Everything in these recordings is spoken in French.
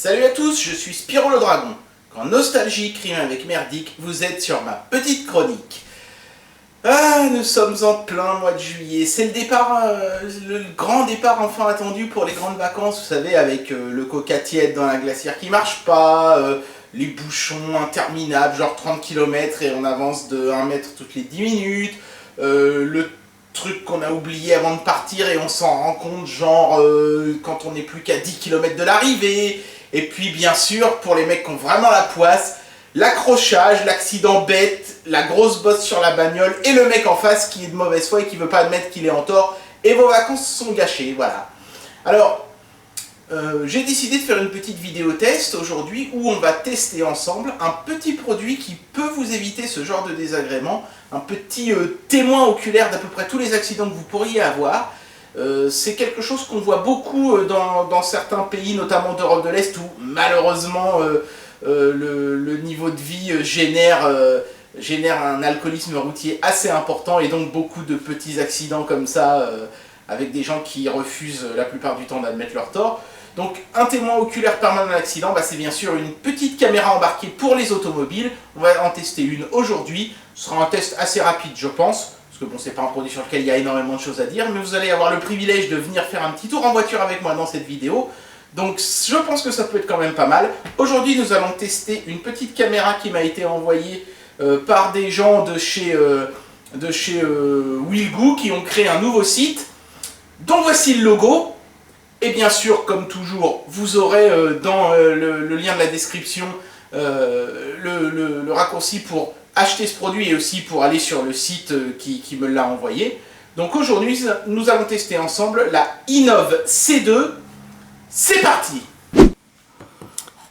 Salut à tous, je suis Spyro le Dragon. Quand nostalgie rime avec merdique, vous êtes sur ma petite chronique. Ah, nous sommes en plein mois de juillet. C'est le départ, le grand départ enfin attendu pour les grandes vacances, vous savez, avec le coca tiède dans la glacière qui marche pas, les bouchons interminables, genre 30 km et on avance de 1 mètre toutes les 10 minutes, le truc qu'on a oublié avant de partir et on s'en rend compte genre quand on n'est plus qu'à 10 km de l'arrivée. Et puis bien sûr, pour les mecs qui ont vraiment la poisse, l'accrochage, l'accident bête, la grosse bosse sur la bagnole et le mec en face qui est de mauvaise foi et qui veut pas admettre qu'il est en tort. Et vos vacances sont gâchées, voilà. Alors, j'ai décidé de faire une petite vidéo test aujourd'hui où on va tester ensemble un petit produit qui peut vous éviter ce genre de désagrément, un petit témoin oculaire d'à peu près tous les accidents que vous pourriez avoir. C'est quelque chose qu'on voit beaucoup dans certains pays, notamment d'Europe de l'Est, où malheureusement le niveau de vie génère un alcoolisme routier assez important et donc beaucoup de petits accidents comme ça avec des gens qui refusent la plupart du temps d'admettre leur tort. Donc un témoin oculaire permanent d'accident, c'est bien sûr une petite caméra embarquée pour les automobiles. On va en tester une aujourd'hui. Ce sera un test assez rapide je pense. Parce que bon, c'est pas un produit sur lequel il y a énormément de choses à dire, mais vous allez avoir le privilège de venir faire un petit tour en voiture avec moi dans cette vidéo. Donc je pense que ça peut être quand même pas mal. Aujourd'hui, nous allons tester une petite caméra qui m'a été envoyée par des gens de chez Willgoo qui ont créé un nouveau site, dont voici le logo. Et bien sûr, comme toujours, vous aurez dans le lien de la description le raccourci pour acheter ce produit et aussi pour aller sur le site qui me l'a envoyé. Donc aujourd'hui, nous allons tester ensemble la Inov C2. C'est parti!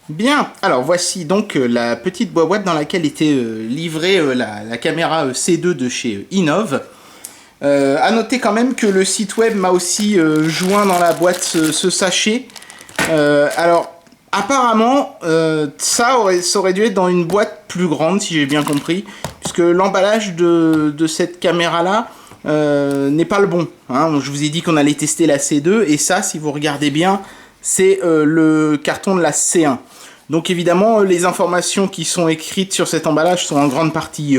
Bien, alors voici donc la petite boîte dans laquelle était livrée la caméra C2 de chez Inov. À noter quand même que le site web m'a aussi joint dans la boîte ce sachet. Alors, apparemment, ça aurait dû être dans une boîte plus grande, si j'ai bien compris, puisque l'emballage de cette caméra-là n'est pas le bon. Hein. Je vous ai dit qu'on allait tester la C2, et ça, si vous regardez bien, c'est le carton de la C1. Donc évidemment, les informations qui sont écrites sur cet emballage sont en grande partie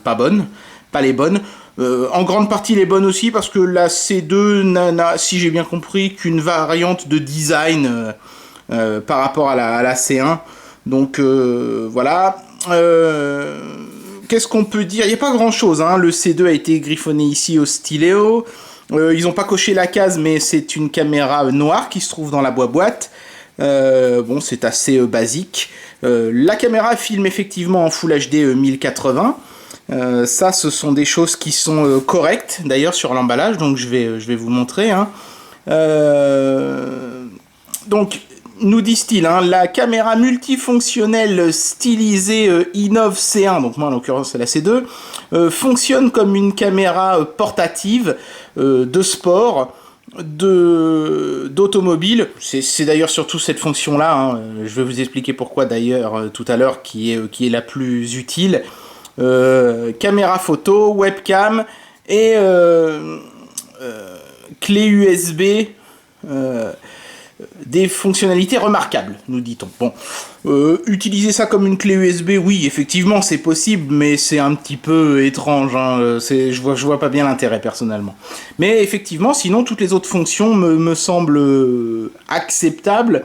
pas bonnes, pas les bonnes. En grande partie les bonnes aussi, parce que la C2 n'a, si j'ai bien compris, qu'une variante de design par rapport à la C1. Donc voilà. Qu'est-ce qu'on peut dire? Il n'y a pas grand chose, hein. Le C2 a été griffonné ici au styléo. Ils n'ont pas coché la case, mais c'est une caméra noire qui se trouve dans la boîte. Bon, c'est assez basique. La caméra filme effectivement en Full HD 1080. Ça, ce sont des choses qui sont correctes d'ailleurs sur l'emballage, donc je vais vous montrer. Hein. Donc, nous disent-ils, hein, la caméra multifonctionnelle stylisée Inov C1, donc moi en l'occurrence c'est la C2, fonctionne comme une caméra portative de sport, d'automobile. C'est d'ailleurs surtout cette fonction-là, hein, je vais vous expliquer pourquoi d'ailleurs tout à l'heure, qui est la plus utile. Caméra photo, webcam et clé USB, des fonctionnalités remarquables, nous dit-on. Bon, utiliser ça comme une clé USB, oui, effectivement, c'est possible, mais c'est un petit peu étrange. Hein, je vois pas bien l'intérêt, personnellement. Mais effectivement, sinon, toutes les autres fonctions me semblent acceptables.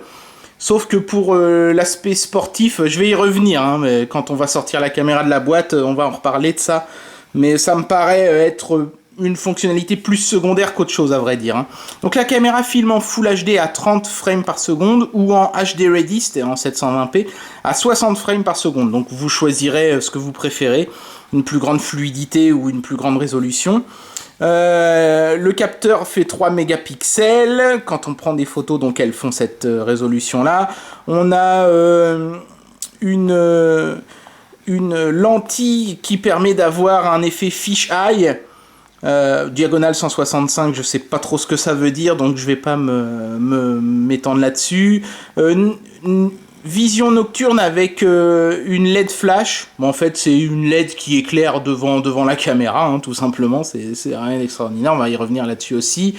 Sauf que pour l'aspect sportif, je vais y revenir, hein, mais quand on va sortir la caméra de la boîte, on va en reparler de ça. Mais ça me paraît être une fonctionnalité plus secondaire qu'autre chose, à vrai dire. Hein. Donc la caméra filme en Full HD à 30 frames par seconde ou en HD Ready, c'était en 720p, à 60 frames par seconde. Donc vous choisirez ce que vous préférez, une plus grande fluidité ou une plus grande résolution. Le capteur fait 3 mégapixels. Quand on prend des photos, donc elles font cette résolution-là. On a une lentille qui permet d'avoir un effet fisheye. Diagonale 165, je sais pas trop ce que ça veut dire, donc je vais pas m'étendre là-dessus. Vision nocturne avec une LED flash. Bon, en fait, c'est une LED qui éclaire devant la caméra, hein, tout simplement. C'est rien d'extraordinaire, on va y revenir là-dessus aussi.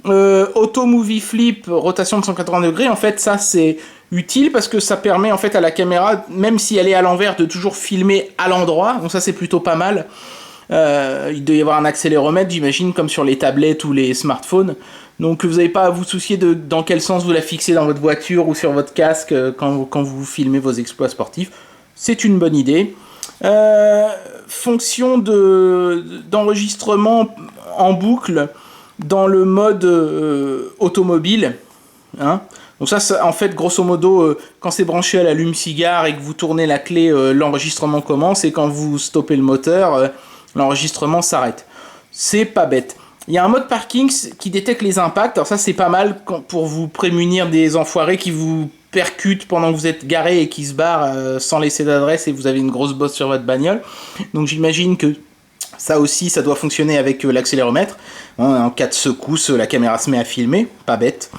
Auto Movie Flip, rotation de 180 degrés. En fait, ça, c'est utile parce que ça permet en fait à la caméra, même si elle est à l'envers, de toujours filmer à l'endroit. Donc ça c'est plutôt pas mal. Il doit y avoir un accéléromètre, j'imagine, comme sur les tablettes ou les smartphones. Donc vous n'avez pas à vous soucier de dans quel sens vous la fixez dans votre voiture ou sur votre casque quand vous filmez vos exploits sportifs. C'est une bonne idée. Fonction d'enregistrement en boucle dans le mode automobile. Hein. Donc ça, en fait, grosso modo, quand c'est branché à l'allume-cigare et que vous tournez la clé, l'enregistrement commence, et quand vous stoppez le moteur, l'enregistrement s'arrête. C'est pas bête. Il y a un mode parking qui détecte les impacts. Alors ça, c'est pas mal pour vous prémunir des enfoirés qui vous percutent pendant que vous êtes garé et qui se barrent sans laisser d'adresse et vous avez une grosse bosse sur votre bagnole. Donc j'imagine que ça aussi, ça doit fonctionner avec l'accéléromètre. En cas de secousse, la caméra se met à filmer. Pas bête.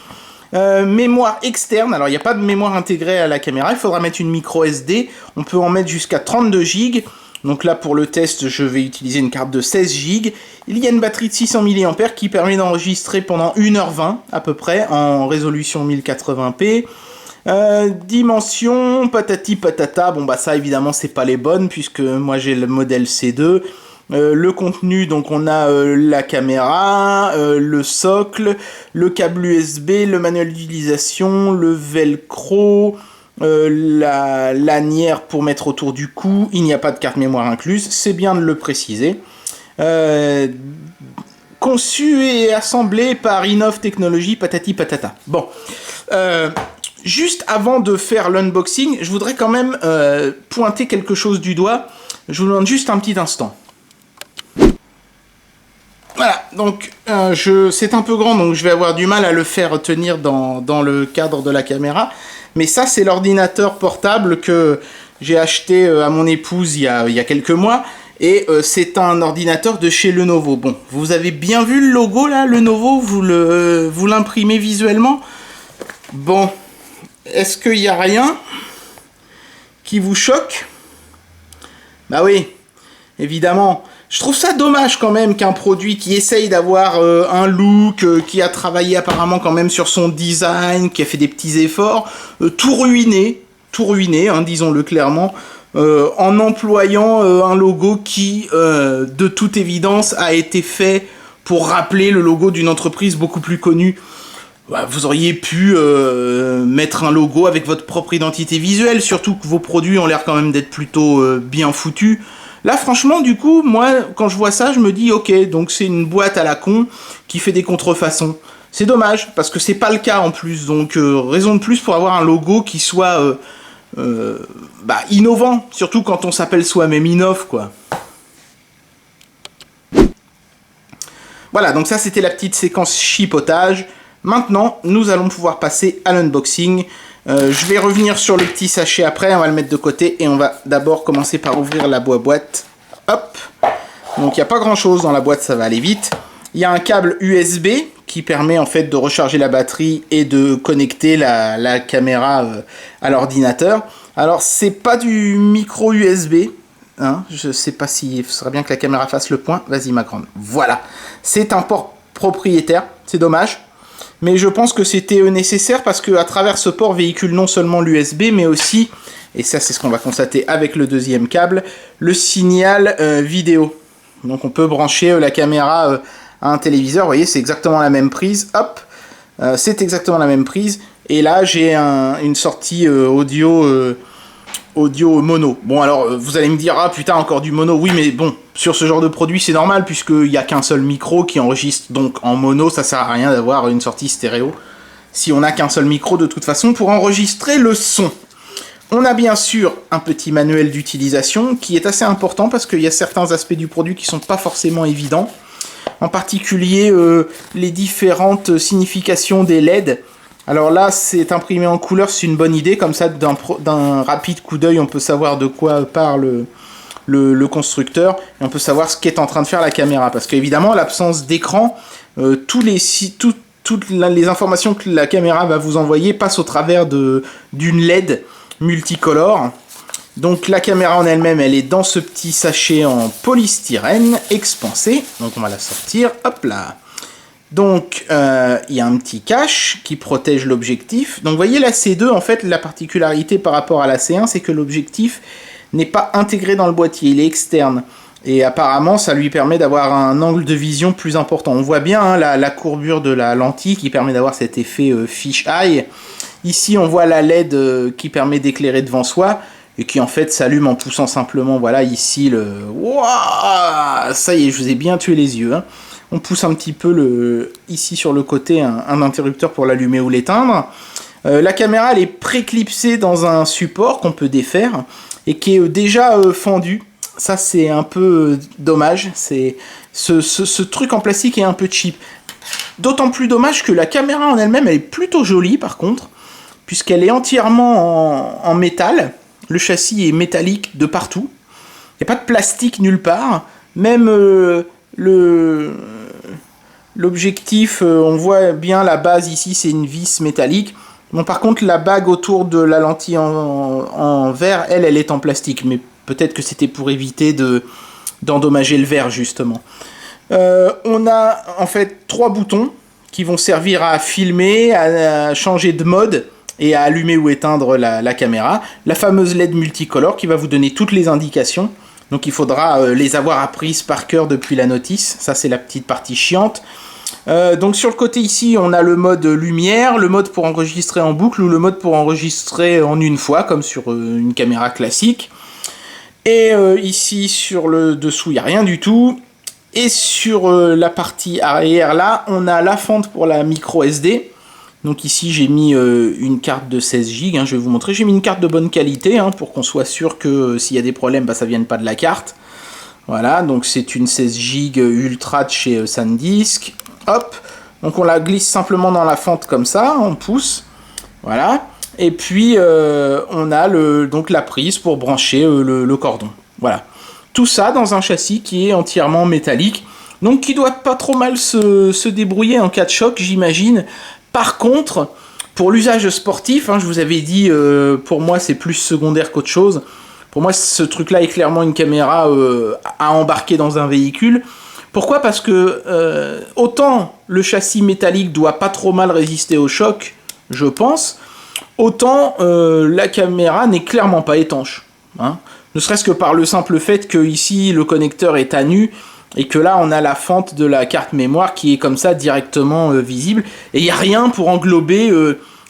Mémoire externe, alors il n'y a pas de mémoire intégrée à la caméra, il faudra mettre une micro SD, on peut en mettre jusqu'à 32 Go, donc là pour le test je vais utiliser une carte de 16 Go, il y a une batterie de 600 mAh qui permet d'enregistrer pendant 1h20 à peu près en résolution 1080p, dimension patati patata, bon bah ça évidemment c'est pas les bonnes puisque moi j'ai le modèle C2. Le contenu, donc on a la caméra, le socle, le câble USB, le manuel d'utilisation, le velcro, la lanière pour mettre autour du cou. Il n'y a pas de carte mémoire incluse, c'est bien de le préciser. Conçu et assemblé par Innov Technologies, patati patata. Bon, juste avant de faire l'unboxing, je voudrais quand même pointer quelque chose du doigt. Je vous demande juste un petit instant. Voilà, donc c'est un peu grand, donc je vais avoir du mal à le faire tenir dans le cadre de la caméra. Mais ça, c'est l'ordinateur portable que j'ai acheté à mon épouse il y a quelques mois. Et c'est un ordinateur de chez Lenovo. Bon, vous avez bien vu le logo là, Lenovo, vous l'imprimez visuellement. Bon, est-ce qu'il n'y a rien qui vous choque? Bah oui, évidemment. Je trouve ça dommage quand même qu'un produit qui essaye d'avoir un look, qui a travaillé apparemment quand même sur son design, qui a fait des petits efforts, tout ruiné, hein, disons-le clairement, en employant un logo qui, de toute évidence, a été fait pour rappeler le logo d'une entreprise beaucoup plus connue. Bah, vous auriez pu mettre un logo avec votre propre identité visuelle, surtout que vos produits ont l'air quand même d'être plutôt bien foutus. Là, franchement, du coup, moi, quand je vois ça, je me dis, ok, donc c'est une boîte à la con qui fait des contrefaçons. C'est dommage, parce que c'est pas le cas en plus, donc raison de plus pour avoir un logo qui soit innovant, surtout quand on s'appelle soi-même Innov, quoi. Voilà, donc ça c'était la petite séquence chipotage. Maintenant, nous allons pouvoir passer à l'unboxing. Je vais revenir sur le petit sachet après, on va le mettre de côté et on va d'abord commencer par ouvrir la boîte. Hop. Donc il n'y a pas grand chose dans la boîte, ça va aller vite. Il y a un câble USB qui permet en fait de recharger la batterie et de connecter la caméra à l'ordinateur. Alors c'est pas du micro USB, hein, je sais pas si ce serait bien que la caméra fasse le point. Vas-y ma grande. Voilà, c'est un port propriétaire, c'est dommage. Mais je pense que c'était nécessaire parce qu'à travers ce port véhicule non seulement l'USB, mais aussi, et ça c'est ce qu'on va constater avec le deuxième câble, le signal vidéo. Donc on peut brancher la caméra à un téléviseur, vous voyez c'est exactement la même prise, hop, c'est exactement la même prise. Et là j'ai une sortie audio mono. Bon alors vous allez me dire, ah putain encore du mono, oui mais bon, sur ce genre de produit c'est normal puisqu'il n'y a qu'un seul micro qui enregistre, donc en mono ça sert à rien d'avoir une sortie stéréo. Si on n'a qu'un seul micro de toute façon pour enregistrer le son. On a bien sûr un petit manuel d'utilisation qui est assez important parce qu'il y a certains aspects du produit qui sont pas forcément évidents. En particulier les différentes significations des LED. Alors là, c'est imprimé en couleur, c'est une bonne idée. Comme ça, d'un rapide coup d'œil, on peut savoir de quoi parle le constructeur. Et on peut savoir ce qu'est en train de faire la caméra. Parce qu'évidemment, l'absence d'écran, toutes les informations que la caméra va vous envoyer passent au travers d'une LED multicolore. Donc la caméra en elle-même, elle est dans ce petit sachet en polystyrène expansé. Donc on va la sortir. Hop là. Donc, il y a un petit cache qui protège l'objectif. Donc, vous voyez, la C2, en fait, la particularité par rapport à la C1, c'est que l'objectif n'est pas intégré dans le boîtier, il est externe. Et apparemment, ça lui permet d'avoir un angle de vision plus important. On voit bien hein, la courbure de la lentille qui permet d'avoir cet effet fish eye. Ici, on voit la LED qui permet d'éclairer devant soi et qui en fait s'allume en poussant simplement, voilà, ici le... Wouah, ça y est, je vous ai bien tué les yeux. Hein. On pousse un petit peu ici sur le côté un interrupteur pour l'allumer ou l'éteindre. La caméra, elle est pré-clipsée dans un support qu'on peut défaire et qui est déjà fendu. Ça, c'est un peu dommage. C'est ce truc en plastique est un peu cheap. D'autant plus dommage que la caméra en elle-même, elle est plutôt jolie par contre, puisqu'elle est entièrement en métal. Le châssis est métallique de partout. Il n'y a pas de plastique nulle part. Même l'objectif, on voit bien la base ici, c'est une vis métallique. Bon, par contre, la bague autour de la lentille en verre, elle est en plastique. Mais peut-être que c'était pour éviter d'endommager le verre, justement. On a en fait 3 boutons qui vont servir à filmer, à changer de mode et à allumer ou éteindre la caméra. La fameuse LED multicolore qui va vous donner toutes les indications. Donc il faudra les avoir apprises par cœur depuis la notice. Ça, c'est la petite partie chiante. Donc sur le côté ici, on a le mode lumière, le mode pour enregistrer en boucle ou le mode pour enregistrer en une fois, comme sur une caméra classique. Et ici, sur le dessous, il n'y a rien du tout. Et sur la partie arrière, là, on a la fente pour la micro SD. Donc ici, j'ai mis une carte de 16 Go. Hein, je vais vous montrer. J'ai mis une carte de bonne qualité hein, pour qu'on soit sûr que s'il y a des problèmes, bah, ça ne vienne pas de la carte. Voilà, donc c'est une 16 Go Ultra de chez SanDisk. Hop, donc on la glisse simplement dans la fente comme ça, on pousse. Voilà. Et puis, on a donc la prise pour brancher le cordon. Voilà. Tout ça dans un châssis qui est entièrement métallique. Donc, qui doit pas trop mal se débrouiller en cas de choc, j'imagine. Par contre, pour l'usage sportif, hein, je vous avais dit, pour moi, c'est plus secondaire qu'autre chose. Pour moi, ce truc-là est clairement une caméra à embarquer dans un véhicule. Pourquoi ? Parce que autant le châssis métallique doit pas trop mal résister au choc, je pense, autant la caméra n'est clairement pas étanche. Hein. Ne serait-ce que par le simple fait que ici le connecteur est à nu et que là on a la fente de la carte mémoire qui est comme ça directement visible. Et il n'y a rien pour englober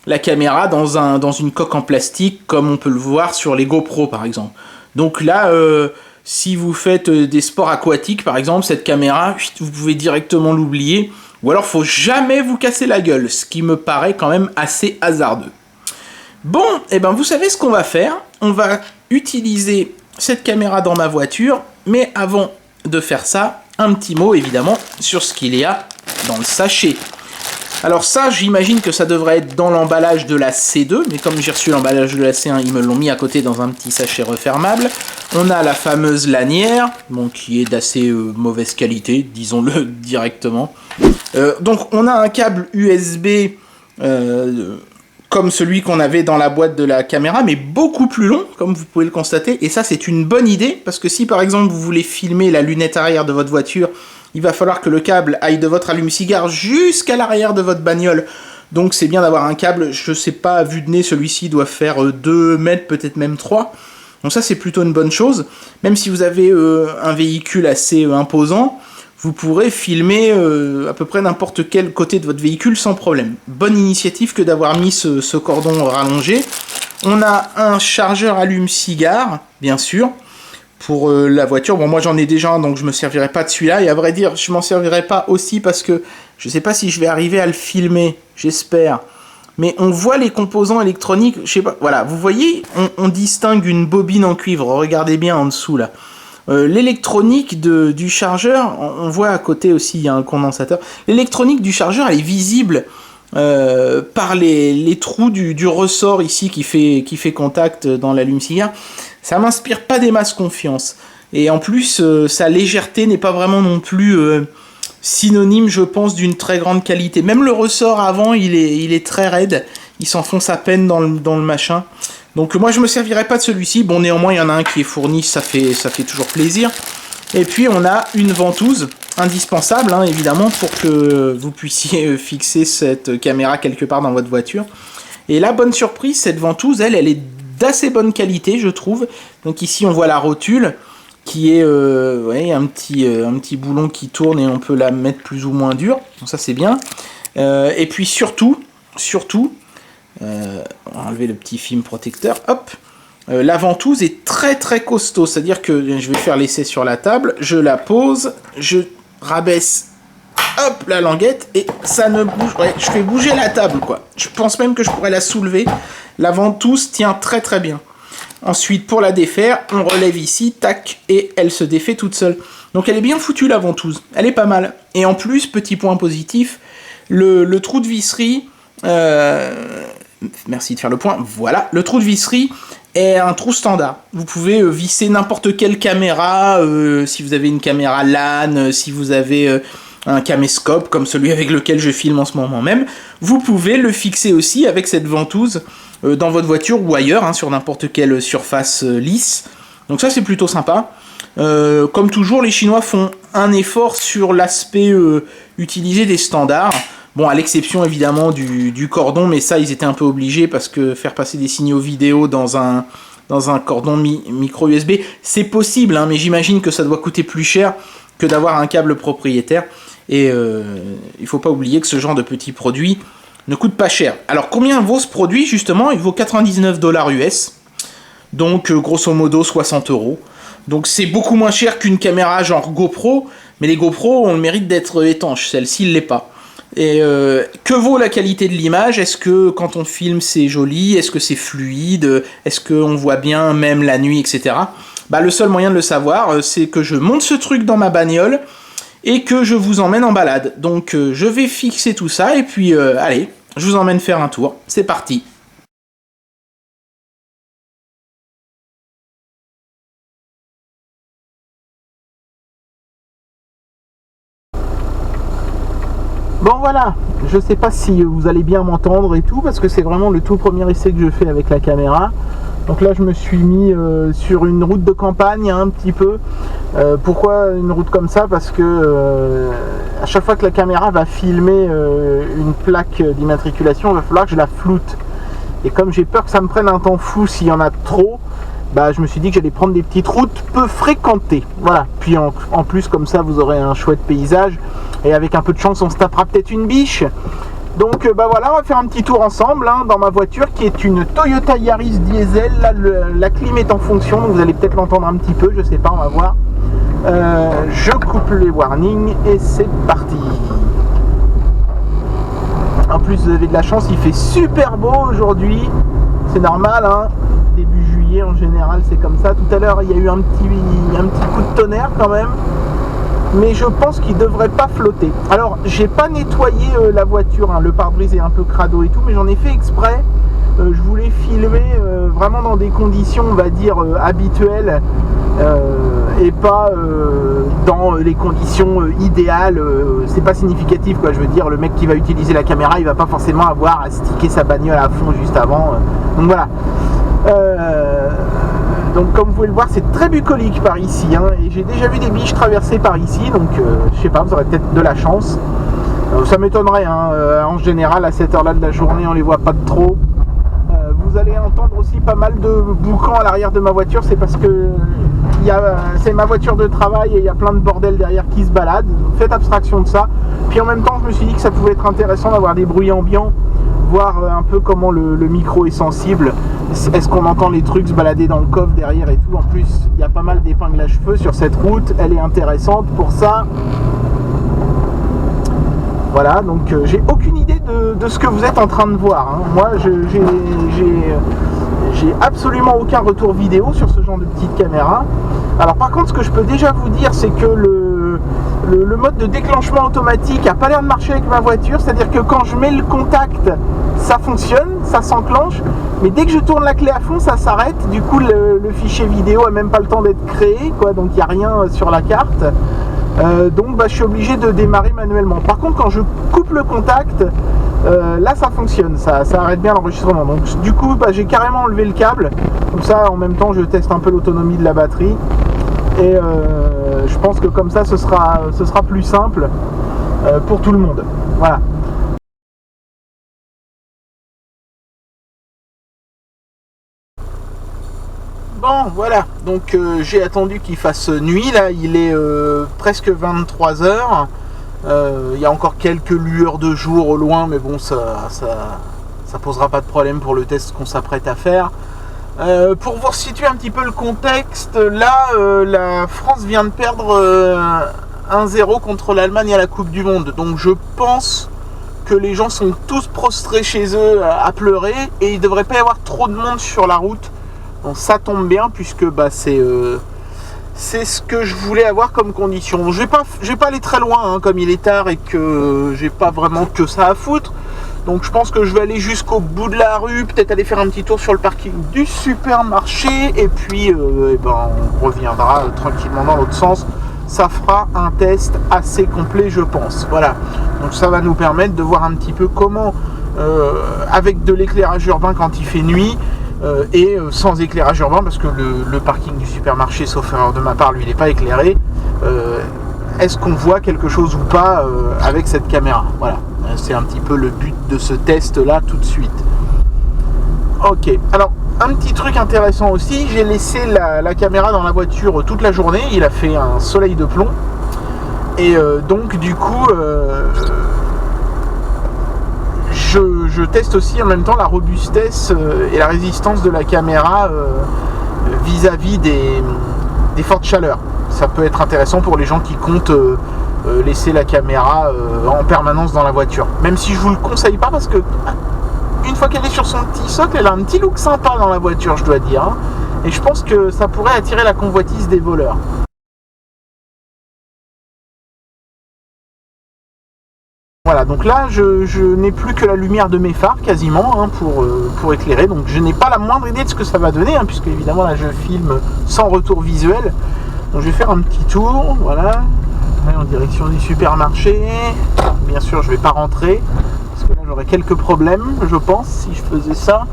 la caméra dans une coque en plastique comme on peut le voir sur les GoPro par exemple. Donc là, si vous faites des sports aquatiques par exemple, cette caméra, vous pouvez directement l'oublier. Ou alors faut jamais vous casser la gueule, ce qui me paraît quand même assez hasardeux. Bon, et ben vous savez ce qu'on va faire. On va utiliser cette caméra dans ma voiture, mais avant de faire ça, un petit mot évidemment sur ce qu'il y a dans le sachet. Alors ça, j'imagine que ça devrait être dans l'emballage de la C2, mais comme j'ai reçu l'emballage de la C1, ils me l'ont mis à côté dans un petit sachet refermable. On a la fameuse lanière, bon, qui est d'assez mauvaise qualité, disons-le directement. Donc on a un câble USB comme celui qu'on avait dans la boîte de la caméra, mais beaucoup plus long, comme vous pouvez le constater. Et ça, c'est une bonne idée, parce que si par exemple vous voulez filmer la lunette arrière de votre voiture, il va falloir que le câble aille de votre allume-cigare jusqu'à l'arrière de votre bagnole. Donc c'est bien d'avoir un câble, je sais pas, à vue de nez, celui-ci doit faire 2 mètres, peut-être même 3. Donc ça, c'est plutôt une bonne chose. Même si vous avez un véhicule assez imposant, vous pourrez filmer à peu près n'importe quel côté de votre véhicule sans problème. Bonne initiative que d'avoir mis ce cordon rallongé. On a un chargeur allume-cigare, bien sûr, pour la voiture. Bon, moi j'en ai déjà un, donc je me servirai pas de celui-là. Et à vrai dire, je m'en servirai pas aussi parce que je sais pas si je vais arriver à le filmer, j'espère. Mais on voit les composants électroniques, je sais pas, voilà, vous voyez, on distingue une bobine en cuivre, regardez bien en dessous là. L'électronique du chargeur, on voit à côté aussi, il y a un condensateur. L'électronique du chargeur, elle est visible par les trous du ressort ici qui fait contact dans l'allume-cigare. Ça m'inspire pas des masses confiance. Et en plus, sa légèreté n'est pas vraiment non plus synonyme, je pense, d'une très grande qualité. Même le ressort avant, il est très raide. Il s'enfonce à peine dans le machin. Donc moi, je me servirai pas de celui-ci. Bon, néanmoins, il y en a un qui est fourni, ça fait toujours plaisir. Et puis, on a une ventouse indispensable, hein, évidemment, pour que vous puissiez fixer cette caméra quelque part dans votre voiture. Et la bonne surprise, cette ventouse, elle est d'assez bonne qualité, je trouve. Donc ici, on voit la rotule, qui est ouais, un petit boulon qui tourne et on peut la mettre plus ou moins dure. Donc ça, c'est bien. Et puis surtout, on va enlever le petit film protecteur, hop. La ventouse est très très costaud, c'est-à-dire que je vais faire l'essai sur la table, je la pose, je rabaisse, hop, la languette, et ça ne bouge, ouais, je fais bouger la table, quoi. Je pense même que je pourrais la soulever. La ventouse tient très très bien. Ensuite, pour la défaire, on relève ici, tac, et elle se défait toute seule. Donc elle est bien foutue, la ventouse, elle est pas mal. Et en plus, petit point positif, le trou de visserie, merci de faire le point, voilà, le trou de visserie est un trou standard. Vous pouvez visser n'importe quelle caméra, si vous avez une caméra LAN, si vous avez un caméscope comme celui avec lequel je filme en ce moment même, vous pouvez le fixer aussi avec cette ventouse dans votre voiture ou ailleurs, hein, sur n'importe quelle surface lisse. Donc ça, c'est plutôt sympa. Comme toujours, les Chinois font un effort sur l'aspect utilisé des standards. Bon, à l'exception évidemment du cordon, mais ça, ils étaient un peu obligés parce que faire passer des signaux vidéo dans un cordon micro USB, c'est possible, hein, mais j'imagine que ça doit coûter plus cher que d'avoir un câble propriétaire. Et il faut pas oublier que ce genre de petits produits ne coûte pas cher. Alors, combien vaut ce produit, justement? Il vaut 99 $ US, donc grosso modo 60 €. Donc c'est beaucoup moins cher qu'une caméra genre GoPro, mais les GoPro ont le mérite d'être étanches, celle-ci ne l'est pas. Et que vaut la qualité de l'image? Est-ce que quand on filme c'est joli? Est-ce que c'est fluide? Est-ce qu'on voit bien même la nuit, etc. Bah, le seul moyen de le savoir, c'est que je monte ce truc dans ma bagnole et que je vous emmène en balade. Donc je vais fixer tout ça et puis allez, je vous emmène faire un tour. C'est parti. Bon voilà, je sais pas si vous allez bien m'entendre et tout, parce que c'est vraiment le tout premier essai que je fais avec la caméra. Donc là je me suis mis sur une route de campagne un petit peu. Pourquoi une route comme ça? Parce que à chaque fois que la caméra va filmer une plaque d'immatriculation, il va falloir que je la floute. Et comme j'ai peur que ça me prenne un temps fou s'il y en a trop, bah, je me suis dit que j'allais prendre des petites routes peu fréquentées. Voilà. Puis en plus, comme ça, vous aurez un chouette paysage. Et avec un peu de chance, on se tapera peut-être une biche. Donc bah voilà, on va faire un petit tour ensemble hein, dans ma voiture qui est une Toyota Yaris diesel. Là, la clim est en fonction, donc vous allez peut-être l'entendre un petit peu, je sais pas, on va voir. Je coupe les warnings et c'est parti. En plus, vous avez de la chance, il fait super beau aujourd'hui. C'est normal, hein. Début juillet en général, c'est comme ça. Tout à l'heure, il y a eu un petit coup de tonnerre quand même. Mais je pense qu'il ne devrait pas flotter. Alors, j'ai pas nettoyé la voiture, hein. Le pare-brise est un peu crado et tout, mais j'en ai fait exprès. Je voulais filmer vraiment dans des conditions, on va dire, habituelles et pas dans les conditions idéales. C'est pas significatif, quoi. Je veux dire, le mec qui va utiliser la caméra, il va pas forcément avoir à sticker sa bagnole à fond juste avant. Donc voilà. Donc comme vous pouvez le voir, c'est très bucolique par ici, hein, et j'ai déjà vu des biches traverser par ici, donc je sais pas, vous aurez peut-être de la chance. Ça m'étonnerait, hein, en général à cette heure-là de la journée, on les voit pas de trop. Vous allez entendre aussi pas mal de boucans à l'arrière de ma voiture, c'est parce que c'est ma voiture de travail et il y a plein de bordel derrière qui se balade. Faites abstraction de ça. Puis en même temps, je me suis dit que ça pouvait être intéressant d'avoir des bruits ambiants, voir un peu comment le micro est sensible. Est-ce qu'on entend les trucs se balader dans le coffre derrière et tout? En plus, il y a pas mal d'épingles à cheveux sur cette route, elle est intéressante pour ça. Voilà, donc j'ai aucune idée de ce que vous êtes en train de voir, hein. Moi, j'ai absolument aucun retour vidéo sur ce genre de petite caméra. Alors par contre, ce que je peux déjà vous dire, c'est que le mode de déclenchement automatique a pas l'air de marcher avec ma voiture. C'est-à-dire que quand je mets le contact, ça fonctionne, ça s'enclenche. Mais dès que je tourne la clé à fond, ça s'arrête. Du coup, le fichier vidéo a même pas le temps d'être créé, quoi. Donc il n'y a rien sur la carte. Donc bah, je suis obligé de démarrer manuellement. Par contre, quand je coupe le contact, là ça fonctionne, ça arrête bien l'enregistrement. Donc du coup bah, j'ai carrément enlevé le câble. Comme ça en même temps je teste un peu l'autonomie de la batterie. et je pense que comme ça ce sera plus simple pour tout le monde. Voilà. Bon, voilà, donc j'ai attendu qu'il fasse nuit, là il est presque 23h. Il y a encore quelques lueurs de jour au loin, mais bon, ça posera pas de problème pour le test qu'on s'apprête à faire. Pour vous situer un petit peu le contexte, là la France vient de perdre 1-0 contre l'Allemagne à la Coupe du Monde, donc je pense que les gens sont tous prostrés chez eux à pleurer, et il ne devrait pas y avoir trop de monde sur la route. Donc ça tombe bien, puisque bah, c'est ce que je voulais avoir comme condition. Je vais pas aller très loin, hein, comme il est tard et que j'ai pas vraiment que ça à foutre. Donc je pense que je vais aller jusqu'au bout de la rue, peut-être aller faire un petit tour sur le parking du supermarché, et puis on reviendra tranquillement dans l'autre sens. Ça fera un test assez complet, je pense. Voilà. Donc ça va nous permettre de voir un petit peu comment, avec de l'éclairage urbain quand il fait nuit, et sans éclairage urbain, parce que le parking du supermarché, sauf erreur de ma part, lui il n'est pas éclairé, est-ce qu'on voit quelque chose ou pas avec cette caméra. Voilà, c'est un petit peu le but de ce test là tout de suite. Ok, alors un petit truc intéressant aussi, j'ai laissé la caméra dans la voiture toute la journée, il a fait un soleil de plomb, et donc du coup je teste aussi en même temps la robustesse et la résistance de la caméra vis-à-vis des fortes chaleurs. Ça peut être intéressant pour les gens qui comptent laisser la caméra en permanence dans la voiture. Même si je vous le conseille pas, parce que une fois qu'elle est sur son petit socle, elle a un petit look sympa dans la voiture, je dois dire, hein. Et je pense que ça pourrait attirer la convoitise des voleurs. Voilà, donc là je n'ai plus que la lumière de mes phares quasiment, hein, pour éclairer, donc je n'ai pas la moindre idée de ce que ça va donner, hein, puisque évidemment là je filme sans retour visuel. Donc je vais faire un petit tour, voilà, en direction du supermarché. Bien sûr je ne vais pas rentrer, parce que là j'aurais quelques problèmes, je pense, si je faisais ça.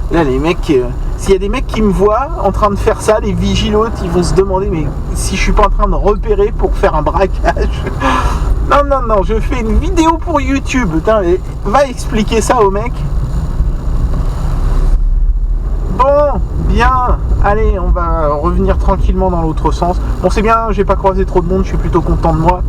Là les mecs, s'il y a des mecs qui me voient en train de faire ça, les vigilotes, ils vont se demander mais si je suis pas en train de repérer pour faire un braquage. Non, je fais une vidéo pour YouTube. Putain, va expliquer ça aux mecs. Bon, bien. Allez, on va revenir tranquillement dans l'autre sens. Bon, c'est bien, j'ai pas croisé trop de monde, je suis plutôt content de moi.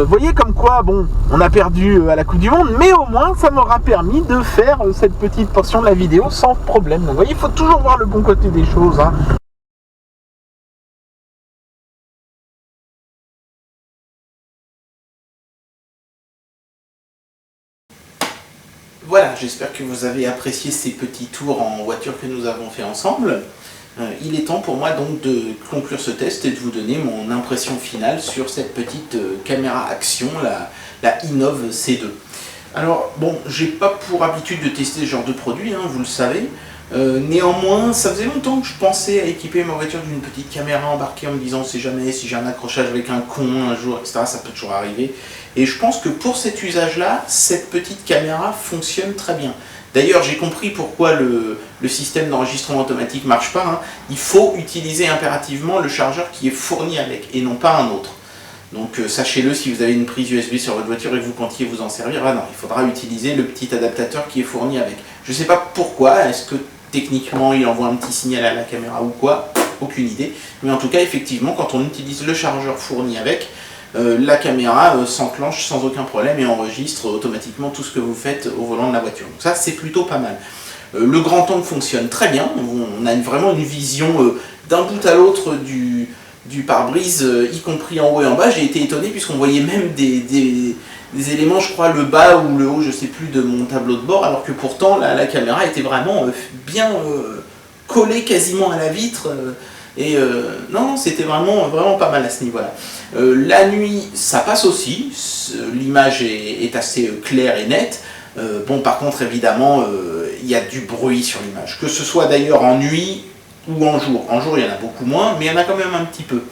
Voyez comme quoi, bon, on a perdu à la Coupe du Monde, mais au moins ça m'aura permis de faire cette petite portion de la vidéo sans problème. Donc, vous voyez, il faut toujours voir le bon côté des choses, hein. Voilà, j'espère que vous avez apprécié ces petits tours en voiture que nous avons fait ensemble. Il est temps pour moi donc de conclure ce test et de vous donner mon impression finale sur cette petite caméra action, la Innov C2. Alors bon, j'ai pas pour habitude de tester ce genre de produit, hein, vous le savez. Néanmoins, ça faisait longtemps que je pensais à équiper ma voiture d'une petite caméra embarquée en me disant on sait jamais si j'ai un accrochage avec un con un jour, etc. Ça peut toujours arriver. Et je pense que pour cet usage-là, cette petite caméra fonctionne très bien. D'ailleurs, j'ai compris pourquoi le système d'enregistrement automatique ne marche pas, hein. Il faut utiliser impérativement le chargeur qui est fourni avec et non pas un autre. Donc sachez-le, si vous avez une prise USB sur votre voiture et que vous comptiez vous en servir, ah non, il faudra utiliser le petit adaptateur qui est fourni avec. Je ne sais pas pourquoi, est-ce que techniquement il envoie un petit signal à la caméra ou quoi, aucune idée. Mais en tout cas, effectivement, quand on utilise le chargeur fourni avec, la caméra s'enclenche sans aucun problème et enregistre automatiquement tout ce que vous faites au volant de la voiture. Donc ça, c'est plutôt pas mal. Le grand angle fonctionne très bien, on a vraiment une vision d'un bout à l'autre du pare-brise, y compris en haut et en bas. J'ai été étonné puisqu'on voyait même des éléments, je crois, le bas ou le haut, je sais plus, de mon tableau de bord, alors que pourtant la caméra était vraiment bien collée quasiment à la vitre. Non, c'était vraiment pas mal à ce niveau-là. La nuit, ça passe aussi, l'image est assez claire et nette. Bon, par contre, évidemment, il y a du bruit sur l'image, que ce soit d'ailleurs en nuit ou en jour. En jour, il y en a beaucoup moins, mais il y en a quand même un petit peu.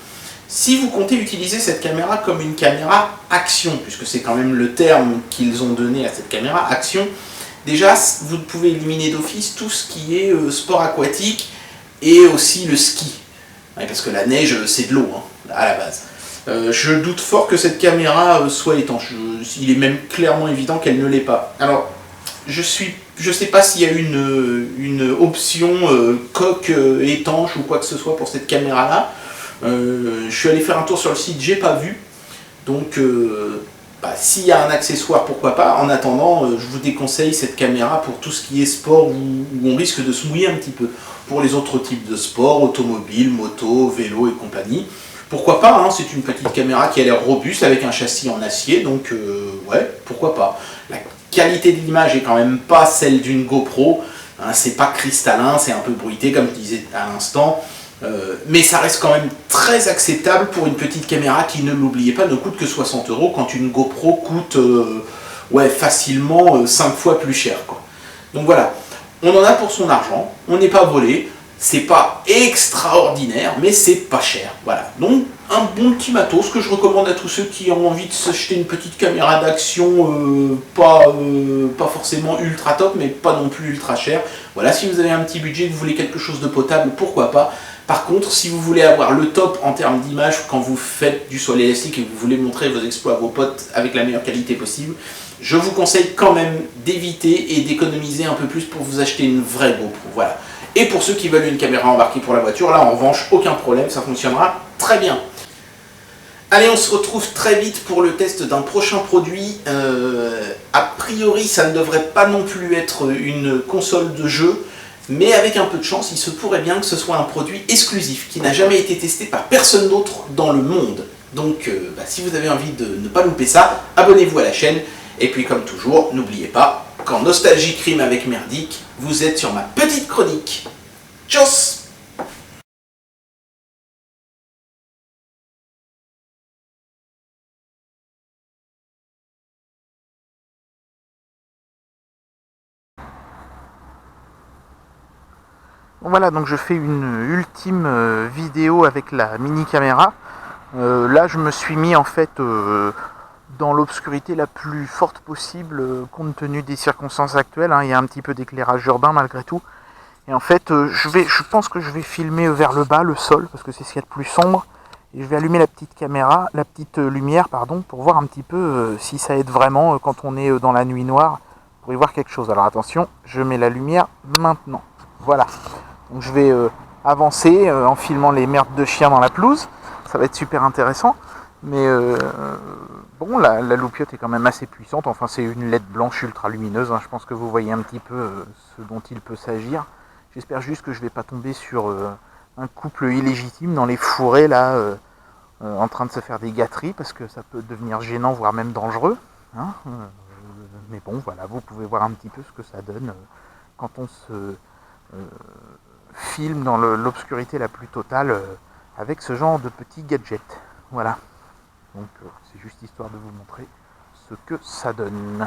Si vous comptez utiliser cette caméra comme une caméra action, puisque c'est quand même le terme qu'ils ont donné à cette caméra, action, déjà, vous pouvez éliminer d'office tout ce qui est sport aquatique et aussi le ski. Ouais, parce que la neige, c'est de l'eau, hein, à la base. Je doute fort que cette caméra soit étanche. Il est même clairement évident qu'elle ne l'est pas. Alors, je sais pas s'il y a une option coque étanche ou quoi que ce soit pour cette caméra-là. Je suis allé faire un tour sur le site, j'ai pas vu. Donc, s'il y a un accessoire, pourquoi pas. En attendant, je vous déconseille cette caméra pour tout ce qui est sport où on risque de se mouiller un petit peu. Pour les autres types de sport, automobile, moto, vélo et compagnie. Pourquoi pas, hein, c'est une petite caméra qui a l'air robuste avec un châssis en acier, donc ouais, pourquoi pas. La qualité de l'image est quand même pas celle d'une GoPro, hein, c'est pas cristallin, c'est un peu bruité comme je disais à l'instant, mais ça reste quand même très acceptable pour une petite caméra qui, ne l'oubliez pas, ne coûte que 60 € quand une GoPro coûte ouais, facilement 5 fois plus cher, quoi. Donc voilà, on en a pour son argent, on n'est pas volé. C'est pas extraordinaire, mais c'est pas cher. Voilà. Donc, un bon petit matos que je recommande à tous ceux qui ont envie de s'acheter une petite caméra d'action, pas forcément ultra top, mais pas non plus ultra cher. Voilà, si vous avez un petit budget, que vous voulez quelque chose de potable, pourquoi pas. Par contre, si vous voulez avoir le top en termes d'image quand vous faites du sol élastique et que vous voulez montrer vos exploits à vos potes avec la meilleure qualité possible, je vous conseille quand même d'éviter et d'économiser un peu plus pour vous acheter une vraie GoPro. Voilà. Et pour ceux qui veulent une caméra embarquée pour la voiture, là en revanche, aucun problème, ça fonctionnera très bien. Allez, on se retrouve très vite pour le test d'un prochain produit. A priori, ça ne devrait pas non plus être une console de jeu, mais avec un peu de chance, il se pourrait bien que ce soit un produit exclusif, qui n'a jamais été testé par personne d'autre dans le monde. Donc, si vous avez envie de ne pas louper ça, abonnez-vous à la chaîne. Et puis, comme toujours, n'oubliez pas, quand nostalgie crime avec merdique, vous êtes sur ma petite chronique. Tchuss! Voilà, donc je fais une ultime vidéo avec la mini caméra. Là, je me suis mis en fait dans l'obscurité la plus forte possible, compte tenu des circonstances actuelles. Hein. Il y a un petit peu d'éclairage urbain malgré tout. Et en fait, je pense que je vais filmer vers le bas, le sol, parce que c'est ce qu'il y a de plus sombre. Et je vais allumer la petite caméra, la petite lumière, pardon, pour voir un petit peu si ça aide vraiment quand on est dans la nuit noire, pour y voir quelque chose. Alors attention, je mets la lumière maintenant. Voilà. Donc je vais avancer en filmant les merdes de chiens dans la pelouse. Ça va être super intéressant. Mais bon, la loupiote est quand même assez puissante. Enfin, c'est une LED blanche ultra lumineuse. Hein. Je pense que vous voyez un petit peu ce dont il peut s'agir. J'espère juste que je ne vais pas tomber sur un couple illégitime dans les fourrés là, en train de se faire des gâteries, parce que ça peut devenir gênant, voire même dangereux. Hein. Mais bon, voilà, vous pouvez voir un petit peu ce que ça donne quand on se filme dans l'obscurité la plus totale avec ce genre de petits gadgets. Voilà. Donc c'est juste histoire de vous montrer ce que ça donne.